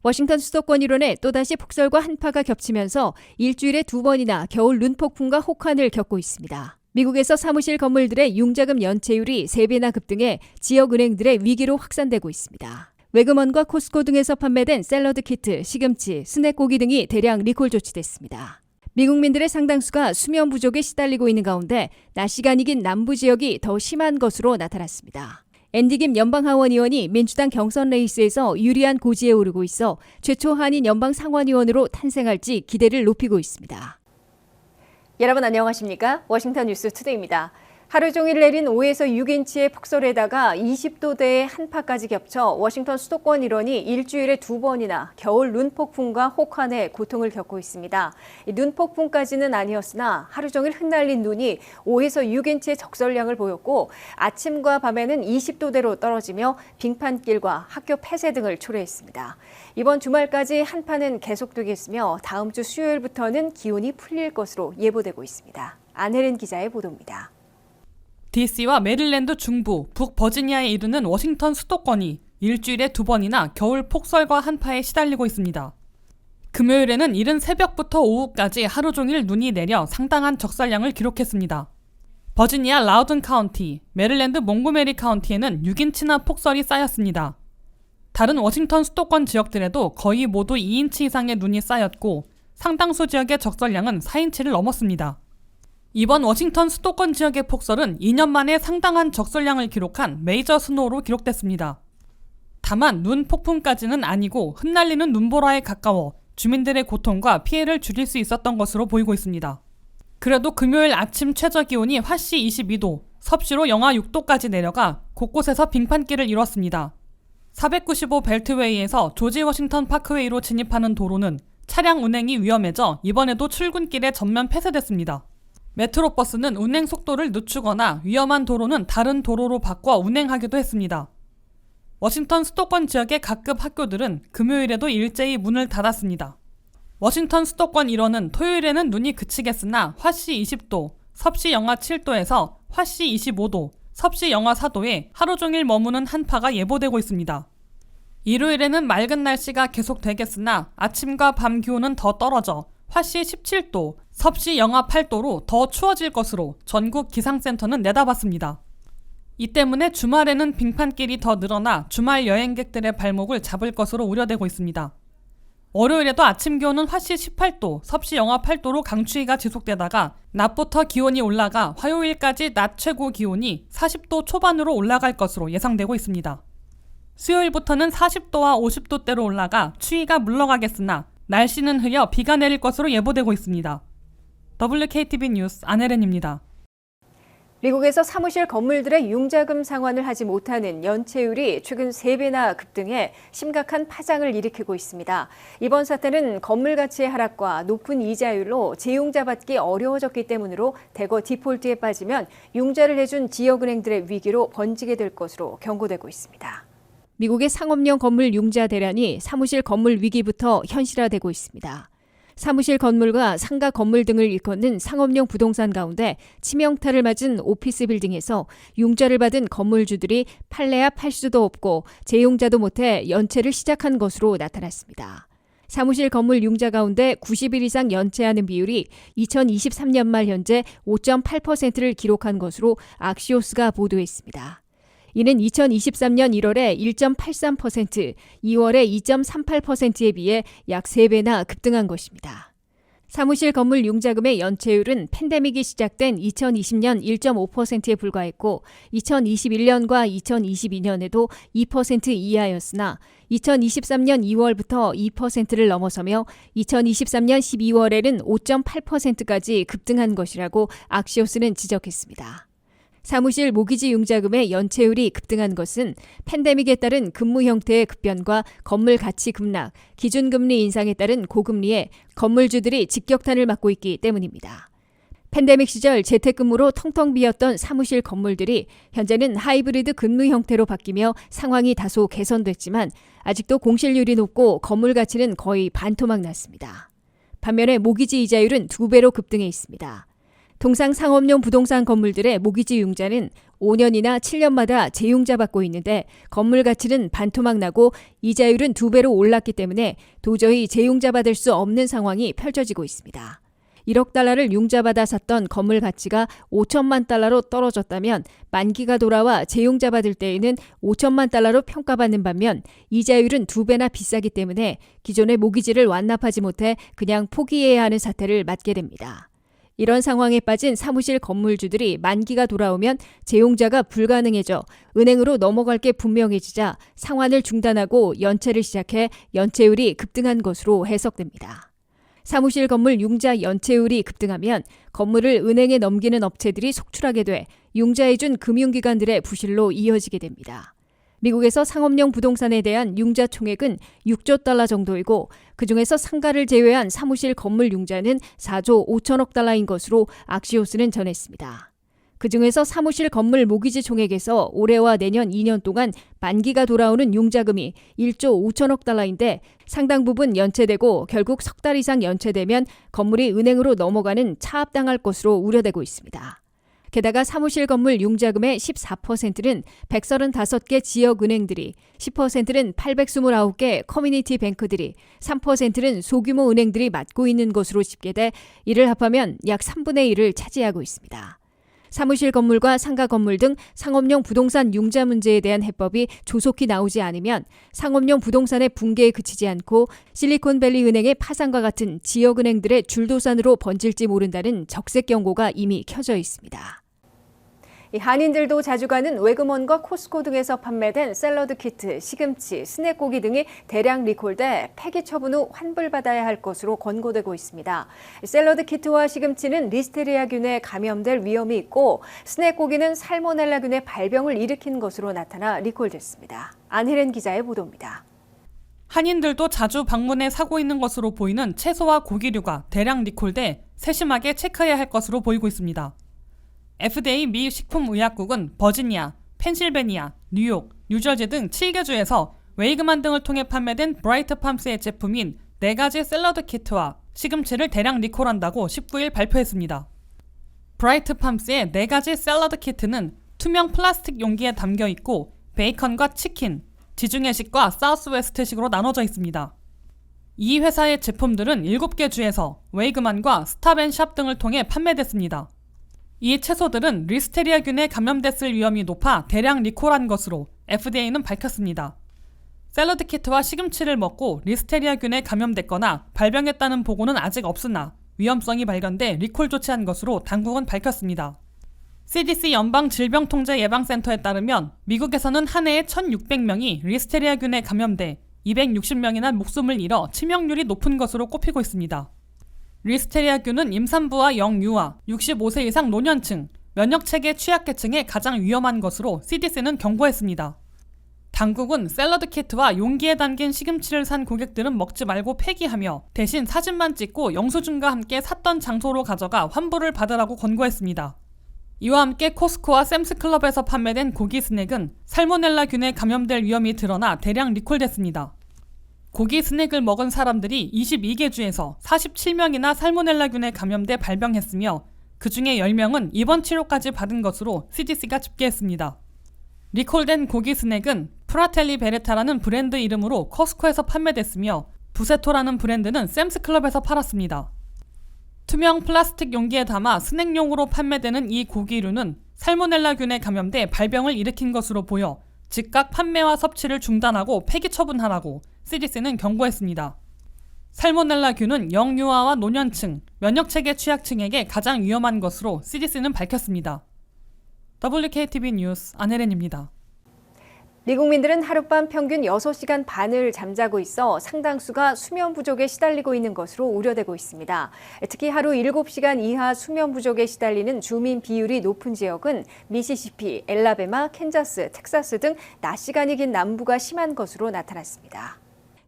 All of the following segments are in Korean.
워싱턴 수도권 일원에 또다시 폭설과 한파가 겹치면서 일주일에 2번이나 겨울 눈폭풍과 혹한을 겪고 있습니다. 미국에서 사무실 건물들의 융자금 연체율이 3배나 급등해 지역 은행들의 위기로 확산되고 있습니다. 웨그먼과 코스코 등에서 판매된 샐러드 키트, 시금치, 스낵고기 등이 대량 리콜 조치됐습니다. 미국민들의 상당수가 수면 부족에 시달리고 있는 가운데 낮 시간이 긴 남부 지역이 더 심한 것으로 나타났습니다. 앤디 김 연방하원 의원이 민주당 경선 레이스에서 유리한 고지에 오르고 있어 최초 한인 연방 상원의원으로 탄생할지 기대를 높이고 있습니다. 여러분 안녕하십니까? 워싱턴 뉴스 투데이입니다. 하루 종일 내린 5에서 6인치의 폭설에다가 20도대의 한파까지 겹쳐 워싱턴 수도권 일원이 일주일에 2번이나 겨울 눈폭풍과 혹한의 고통을 겪고 있습니다. 눈폭풍까지는 아니었으나 하루 종일 흩날린 눈이 5에서 6인치의 적설량을 보였고 아침과 밤에는 20도대로 떨어지며 빙판길과 학교 폐쇄 등을 초래했습니다. 이번 주말까지 한파는 계속되겠으며 다음 주 수요일부터는 기온이 풀릴 것으로 예보되고 있습니다. 안혜린 기자의 보도입니다. DC와 메릴랜드 중부, 북버지니아에 이르는 워싱턴 수도권이 일주일에 2번이나 겨울 폭설과 한파에 시달리고 있습니다. 금요일에는 이른 새벽부터 오후까지 하루 종일 눈이 내려 상당한 적설량을 기록했습니다. 버지니아 라우든 카운티, 메릴랜드 몽고메리 카운티에는 6인치나 폭설이 쌓였습니다. 다른 워싱턴 수도권 지역들에도 거의 모두 2인치 이상의 눈이 쌓였고 상당수 지역의 적설량은 4인치를 넘었습니다. 이번 워싱턴 수도권 지역의 폭설은 2년 만에 상당한 적설량을 기록한 메이저 스노우로 기록됐습니다. 다만 눈 폭풍까지는 아니고 흩날리는 눈보라에 가까워 주민들의 고통과 피해를 줄일 수 있었던 것으로 보이고 있습니다. 그래도 금요일 아침 최저 기온이 화씨 22도, 섭씨로 영하 6도까지 내려가 곳곳에서 빙판길을 이뤘습니다. 495 벨트웨이에서 조지 워싱턴 파크웨이로 진입하는 도로는 차량 운행이 위험해져 이번에도 출근길에 전면 폐쇄됐습니다. 메트로버스는 운행 속도를 늦추거나 위험한 도로는 다른 도로로 바꿔 운행하기도 했습니다. 워싱턴 수도권 지역의 각급 학교들은 금요일에도 일제히 문을 닫았습니다. 워싱턴 수도권 일원은 토요일에는 눈이 그치겠으나 화씨 20도, 섭씨 영하 7도에서 화씨 25도, 섭씨 영하 4도에 하루 종일 머무는 한파가 예보되고 있습니다. 일요일에는 맑은 날씨가 계속되겠으나 아침과 밤 기온은 더 떨어져 화씨 17도, 섭씨 영하 8도로 더 추워질 것으로 전국 기상센터는 내다봤습니다. 이 때문에 주말에는 빙판길이 더 늘어나 주말 여행객들의 발목을 잡을 것으로 우려되고 있습니다. 월요일에도 아침 기온은 화씨 18도, 섭씨 영하 8도로 강추위가 지속되다가 낮부터 기온이 올라가 화요일까지 낮 최고 기온이 40도 초반으로 올라갈 것으로 예상되고 있습니다. 수요일부터는 40도와 50도대로 올라가 추위가 물러가겠으나 날씨는 흐려 비가 내릴 것으로 예보되고 있습니다. WKTV 뉴스 안혜린입니다. 미국에서 사무실 건물들의 융자금 상환을 하지 못하는 연체율이 최근 3배나 급등해 심각한 파장을 일으키고 있습니다. 이번 사태는 건물 가치의 하락과 높은 이자율로 재융자 받기 어려워졌기 때문으로 대거 디폴트에 빠지면 융자를 해준 지역은행들의 위기로 번지게 될 것으로 경고되고 있습니다. 미국의 상업용 건물 융자 대란이 사무실 건물 위기부터 현실화되고 있습니다. 사무실 건물과 상가 건물 등을 일컫는 상업용 부동산 가운데 치명타를 맞은 오피스 빌딩에서 융자를 받은 건물주들이 팔래야 팔 수도 없고 재융자도 못해 연체를 시작한 것으로 나타났습니다. 사무실 건물 융자 가운데 90일 이상 연체하는 비율이 2023년 말 현재 5.8%를 기록한 것으로 악시오스가 보도했습니다. 이는 2023년 1월에 1.83%, 2월에 2.38%에 비해 약 3배나 급등한 것입니다. 사무실 건물 융자금의 연체율은 팬데믹이 시작된 2020년 1.5%에 불과했고 2021년과 2022년에도 2% 이하였으나 2023년 2월부터 2%를 넘어서며 2023년 12월에는 5.8%까지 급등한 것이라고 악시오스는 지적했습니다. 사무실 모기지 융자금의 연체율이 급등한 것은 팬데믹에 따른 근무 형태의 급변과 건물 가치 급락, 기준금리 인상에 따른 고금리에 건물주들이 직격탄을 맞고 있기 때문입니다. 팬데믹 시절 재택근무로 텅텅 비었던 사무실 건물들이 현재는 하이브리드 근무 형태로 바뀌며 상황이 다소 개선됐지만 아직도 공실률이 높고 건물 가치는 거의 반토막 났습니다. 반면에 모기지 이자율은 2배로 급등해 있습니다. 통상 상업용 부동산 건물들의 모기지 융자는 5년이나 7년마다 재융자 받고 있는데 건물 가치는 반토막 나고 이자율은 2배로 올랐기 때문에 도저히 재융자 받을 수 없는 상황이 펼쳐지고 있습니다. 1억 달러를 융자받아 샀던 건물 가치가 5천만 달러로 떨어졌다면 만기가 돌아와 재융자 받을 때에는 5천만 달러로 평가받는 반면 이자율은 2배나 비싸기 때문에 기존의 모기지를 완납하지 못해 그냥 포기해야 하는 사태를 맞게 됩니다. 이런 상황에 빠진 사무실 건물주들이 만기가 돌아오면 재용자가 불가능해져 은행으로 넘어갈 게 분명해지자 상환을 중단하고 연체를 시작해 연체율이 급등한 것으로 해석됩니다. 사무실 건물 융자 연체율이 급등하면 건물을 은행에 넘기는 업체들이 속출하게 돼 융자해준 금융기관들의 부실로 이어지게 됩니다. 미국에서 상업용 부동산에 대한 융자 총액은 6조 달러 정도이고 그중에서 상가를 제외한 사무실 건물 융자는 4조 5천억 달러인 것으로 악시오스는 전했습니다. 그중에서 사무실 건물 모기지 총액에서 올해와 내년 2년 동안 만기가 돌아오는 융자금이 1조 5천억 달러인데 상당 부분 연체되고 결국 석 달 이상 연체되면 건물이 은행으로 넘어가는 차압당할 것으로 우려되고 있습니다. 게다가 사무실 건물 융자금의 14%는 135개 지역은행들이, 10%는 829개 커뮤니티 뱅크들이, 3%는 소규모 은행들이 맡고 있는 것으로 집계돼 이를 합하면 약 3분의 1을 차지하고 있습니다. 사무실 건물과 상가 건물 등 상업용 부동산 융자 문제에 대한 해법이 조속히 나오지 않으면 상업용 부동산의 붕괴에 그치지 않고 실리콘밸리 은행의 파산과 같은 지역은행들의 줄도산으로 번질지 모른다는 적색 경고가 이미 켜져 있습니다. 한인들도 자주 가는 웨그먼과 코스코 등에서 판매된 샐러드 키트, 시금치, 스낵고기 등이 대량 리콜돼 폐기 처분 후 환불받아야 할 것으로 권고되고 있습니다. 샐러드 키트와 시금치는 리스테리아균에 감염될 위험이 있고 스낵고기는 살모넬라균의 발병을 일으킨 것으로 나타나 리콜됐습니다. 안혜련 기자의 보도입니다. 한인들도 자주 방문해 사고 있는 것으로 보이는 채소와 고기류가 대량 리콜돼 세심하게 체크해야 할 것으로 보이고 있습니다. FDA 미 식품의약국은 버지니아, 펜실베니아, 뉴욕, 뉴저지 등 7개 주에서 웨이그만 등을 통해 판매된 브라이트 팜스의 제품인 4가지 샐러드 키트와 시금치를 대량 리콜한다고 19일 발표했습니다. 브라이트 팜스의 4가지 샐러드 키트는 투명 플라스틱 용기에 담겨 있고 베이컨과 치킨, 지중해식과 사우스웨스트식으로 나눠져 있습니다. 이 회사의 제품들은 7개 주에서 웨이그만과 스탑앤샵 등을 통해 판매됐습니다. 이 채소들은 리스테리아균에 감염됐을 위험이 높아 대량 리콜한 것으로 FDA는 밝혔습니다. 샐러드 키트와 시금치를 먹고 리스테리아균에 감염됐거나 발병했다는 보고는 아직 없으나 위험성이 발견돼 리콜 조치한 것으로 당국은 밝혔습니다. CDC 연방질병통제예방센터에 따르면 미국에서는 한 해에 1,600명이 리스테리아균에 감염돼 260명이나 목숨을 잃어 치명률이 높은 것으로 꼽히고 있습니다. 리스테리아균은 임산부와 영유아, 65세 이상 노년층, 면역체계 취약계층에 가장 위험한 것으로 CDC는 경고했습니다. 당국은 샐러드 키트와 용기에 담긴 시금치를 산 고객들은 먹지 말고 폐기하며 대신 사진만 찍고 영수증과 함께 샀던 장소로 가져가 환불을 받으라고 권고했습니다. 이와 함께 코스코와 샘스클럽에서 판매된 고기 스낵은 살모넬라균에 감염될 위험이 드러나 대량 리콜됐습니다. 고기 스낵을 먹은 사람들이 22개 주에서 47명이나 살모넬라균에 감염돼 발병했으며 그중에 10명은 입원 치료까지 받은 것으로 CDC가 집계했습니다. 리콜된 고기 스낵은 프라텔리 베레타라는 브랜드 이름으로 코스코에서 판매됐으며 부세토라는 브랜드는 샘스클럽에서 팔았습니다. 투명 플라스틱 용기에 담아 스낵용으로 판매되는 이 고기류는 살모넬라균에 감염돼 발병을 일으킨 것으로 보여 즉각 판매와 섭취를 중단하고 폐기 처분하라고 CDC는 경고했습니다. 살모넬라균은 영유아와 노년층, 면역체계 취약층에게 가장 위험한 것으로 CDC는 밝혔습니다. WKTV 뉴스 안혜린입니다. 미국민들은 하룻밤 평균 6시간 반을 잠자고 있어 상당수가 수면 부족에 시달리고 있는 것으로 우려되고 있습니다. 특히 하루 7시간 이하 수면 부족에 시달리는 주민 비율이 높은 지역은 미시시피, 엘라베마, 캔자스, 텍사스 등 낮 시간이 긴 남부가 심한 것으로 나타났습니다.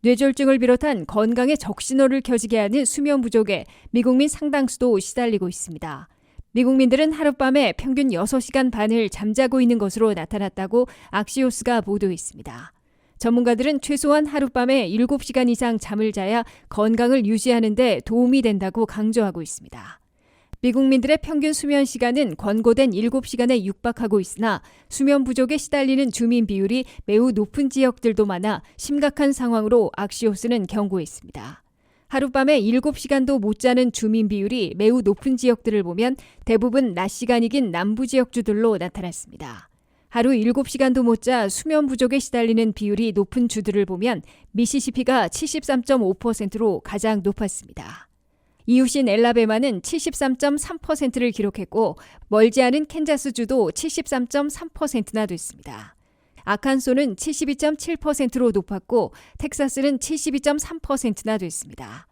뇌졸중을 비롯한 건강에 적신호를 켜지게 하는 수면 부족에 미국민 상당수도 시달리고 있습니다. 미국민들은 하룻밤에 평균 6시간 반을 잠자고 있는 것으로 나타났다고 악시오스가 보도했습니다. 전문가들은 최소한 하룻밤에 7시간 이상 잠을 자야 건강을 유지하는 데 도움이 된다고 강조하고 있습니다. 미국민들의 평균 수면 시간은 권고된 7시간에 육박하고 있으나 수면 부족에 시달리는 주민 비율이 매우 높은 지역들도 많아 심각한 상황으로 악시오스는 경고했습니다. 하룻밤에 7시간도 못 자는 주민 비율이 매우 높은 지역들을 보면 대부분 낮 시간이긴 남부 지역주들로 나타났습니다. 하루 7시간도 못 자 수면 부족에 시달리는 비율이 높은 주들을 보면 미시시피가 73.5%로 가장 높았습니다. 이웃인 엘라베마는 73.3%를 기록했고 멀지 않은 캔자스주도 73.3%나 됐습니다. 아칸소는 72.7%로 높았고 텍사스는 72.3%나 됐습니다.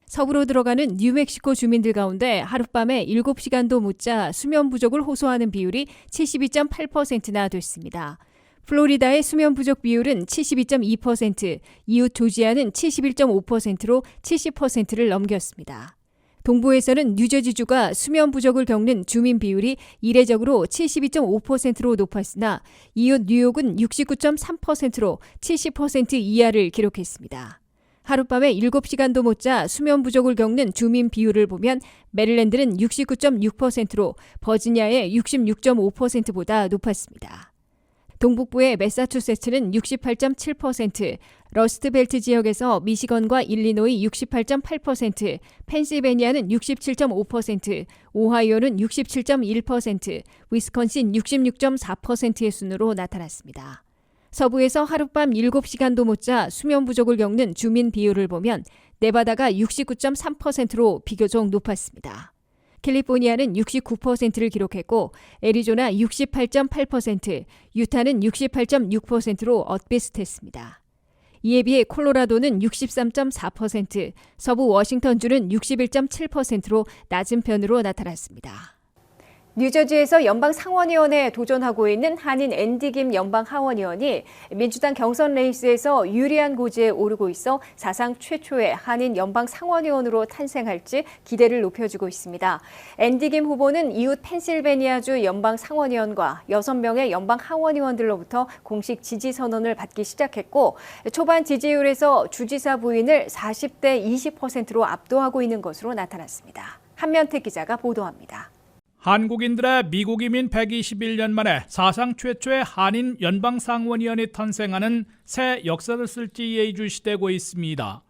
서부로 들어가는 뉴멕시코 주민들 가운데 하룻밤에 7시간도 못 자 수면 부족을 호소하는 비율이 72.8%나 됐습니다. 플로리다의 수면 부족 비율은 72.2%, 이웃 조지아는 71.5%로 70%를 넘겼습니다. 동부에서는 뉴저지주가 수면 부족을 겪는 주민 비율이 이례적으로 72.5%로 높았으나 이웃 뉴욕은 69.3%로 70% 이하를 기록했습니다. 하룻밤에 7시간도 못 자 수면 부족을 겪는 주민 비율을 보면 메릴랜드는 69.6%로 버지니아의 66.5%보다 높았습니다. 동북부의 매사추세츠는 68.7%, 러스트벨트 지역에서 미시건과 일리노이 68.8%, 펜실베니아는 67.5%, 오하이오는 67.1%, 위스콘신 66.4%의 순으로 나타났습니다. 서부에서 하룻밤 7시간도 못 자 수면 부족을 겪는 주민 비율을 보면 네바다가 69.3%로 비교적 높았습니다. 캘리포니아는 69%를 기록했고 애리조나 68.8%, 유타는 68.6%로 엇비슷했습니다. 이에 비해 콜로라도는 63.4%, 서부 워싱턴주는 61.7%로 낮은 편으로 나타났습니다. 뉴저지에서 연방상원의원에 도전하고 있는 한인 앤디 김 연방하원의원이 민주당 경선 레이스에서 유리한 고지에 오르고 있어 사상 최초의 한인 연방상원의원으로 탄생할지 기대를 높여주고 있습니다. 앤디 김 후보는 이웃 펜실베니아주 연방상원의원과 6명의 연방하원의원들로부터 공식 지지 선언을 받기 시작했고 초반 지지율에서 주지사 부인을 40대 20%로 압도하고 있는 것으로 나타났습니다. 한면택 기자가 보도합니다. 한국인들의 미국 이민 121년 만에 사상 최초의 한인 연방상원의원이 탄생하는 새 역사를 쓸지 예의주시되고 있습니다.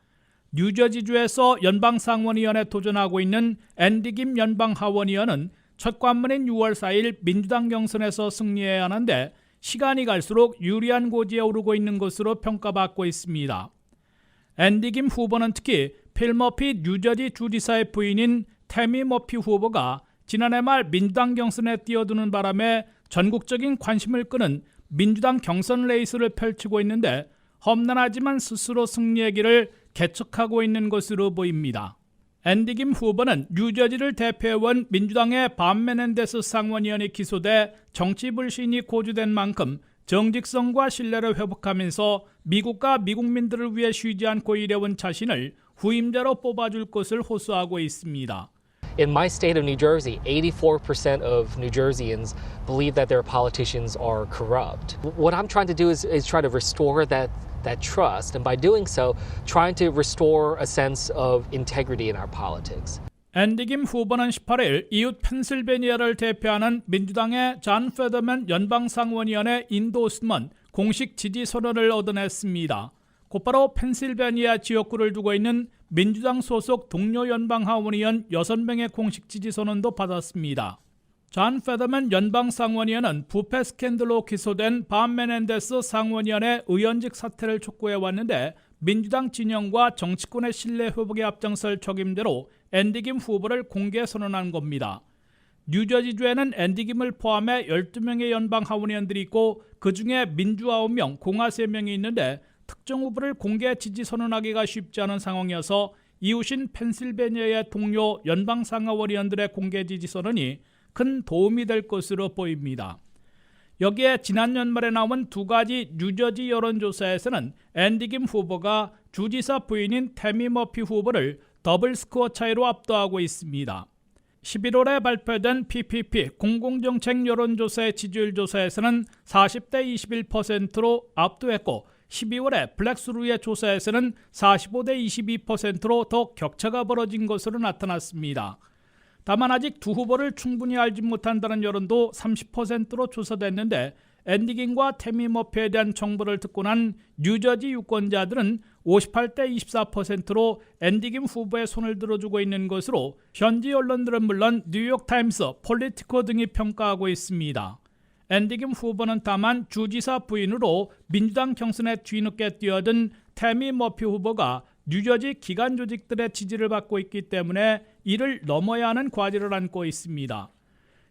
뉴저지주에서 연방상원의원에 도전하고 있는 앤디 김 연방하원의원은 첫 관문인 6월 4일 민주당 경선에서 승리해야 하는데 시간이 갈수록 유리한 고지에 오르고 있는 것으로 평가받고 있습니다. 앤디 김 후보는 특히 필 머피 뉴저지 주지사의 부인인 태미 머피 후보가 지난해 말 민주당 경선에 뛰어드는 바람에 전국적인 관심을 끄는 민주당 경선 레이스를 펼치고 있는데 험난하지만 스스로 승리의 길을 개척하고 있는 것으로 보입니다. 앤디 김 후보는 뉴저지를 대표해온 민주당의 밤 메넨데스 상원의원이 기소돼 정치 불신이 고조된 만큼 정직성과 신뢰를 회복하면서 미국과 미국민들을 위해 쉬지 않고 일해온 자신을 후임자로 뽑아줄 것을 호소하고 있습니다. In my state of New Jersey, 84% of New Jerseyans believe that their politicians are corrupt. What I'm trying to do is try to restore that trust, and by doing so, trying to restore a sense of integrity in our politics. 앤디 김 후보는 18일 이웃 펜실베니아를 대표하는 민주당의 존 페더맨 연방상원의원의 인도스먼 공식 지지 선언을 얻어냈습니다. 곧바로 펜실베니아 지역구를 두고 있는 민주당 소속 동료 연방하원의원 6명의 공식 지지 선언도 받았습니다. 존 페더맨 연방상원의원은 부패 스캔들로 기소된 밤 메넨데스 상원의원의 의원직 사퇴를 촉구해왔는데 민주당 진영과 정치권의 신뢰 회복에 앞장설 책임대로 앤디 김 후보를 공개 선언한 겁니다. 뉴저지주에는 앤디 김을 포함해 12명의 연방하원의원들이 있고 그중에 민주 9명, 공화 3명이 있는데 특정 후보를 공개 지지 선언하기가 쉽지 않은 상황이어서 이웃인 펜실베니아의 동료 연방상하원의원들의 공개 지지 선언이 큰 도움이 될 것으로 보입니다. 여기에 지난 연말에 나온 두 가지 뉴저지 여론조사에서는 앤디 김 후보가 주지사 부인인 태미 머피 후보를 더블 스코어 차이로 압도하고 있습니다. 11월에 발표된 PPP 공공정책 여론조사의 지지율 조사에서는 40대 21%로 압도했고 12월에 블랙스루의 조사에서는 45대 22%로 더 격차가 벌어진 것으로 나타났습니다. 다만 아직 두 후보를 충분히 알지 못한다는 여론도 30%로 조사됐는데 앤디긴과 태미 머피에 대한 정보를 듣고 난 뉴저지 유권자들은 58대 24%로 앤디긴 후보의 손을 들어주고 있는 것으로 현지 언론들은 물론 뉴욕타임스, 폴리티코 등이 평가하고 있습니다. 앤디긴 후보는 다만 주지사 부인으로 민주당 경선에 뒤늦게 뛰어든 태미 머피 후보가 뉴저지 기관 조직들의 지지를 받고 있기 때문에 이를 넘어야 하는 과제를 안고 있습니다.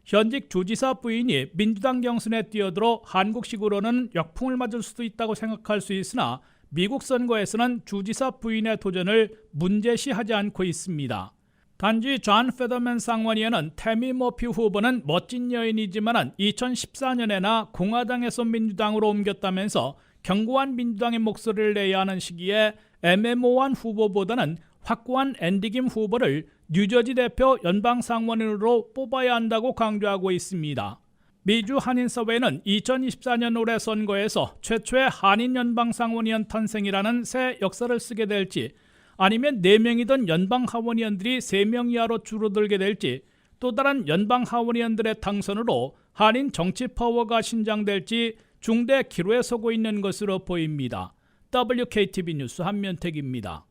현직 주지사 부인이 민주당 경선에 뛰어들어 한국식으로는 역풍을 맞을 수도 있다고 생각할 수 있으나 미국 선거에서는 주지사 부인의 도전을 문제시하지 않고 있습니다. 단지 존 페더맨 상원의원은 태미 머피 후보는 멋진 여인이지만 2014년에나 공화당에서 민주당으로 옮겼다면서 견고한 민주당의 목소리를 내야 하는 시기에 애매모호한 후보보다는 확고한 앤디긴 후보를 뉴저지 대표 연방상원인으로 뽑아야 한다고 강조하고 있습니다. 미주 한인사회는 2024년 올해 선거에서 최초의 한인 연방상원의원 탄생이라는 새 역사를 쓰게 될지 아니면 4명이던 연방하원의원들이 3명 이하로 줄어들게 될지 또 다른 연방하원의원들의 당선으로 한인 정치 파워가 신장될지 중대 기로에 서고 있는 것으로 보입니다. WKTV 뉴스 한면택입니다.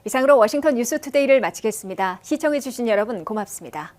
이상으로 워싱턴 뉴스투데이를 마치겠습니다. 시청해주신 여러분 고맙습니다.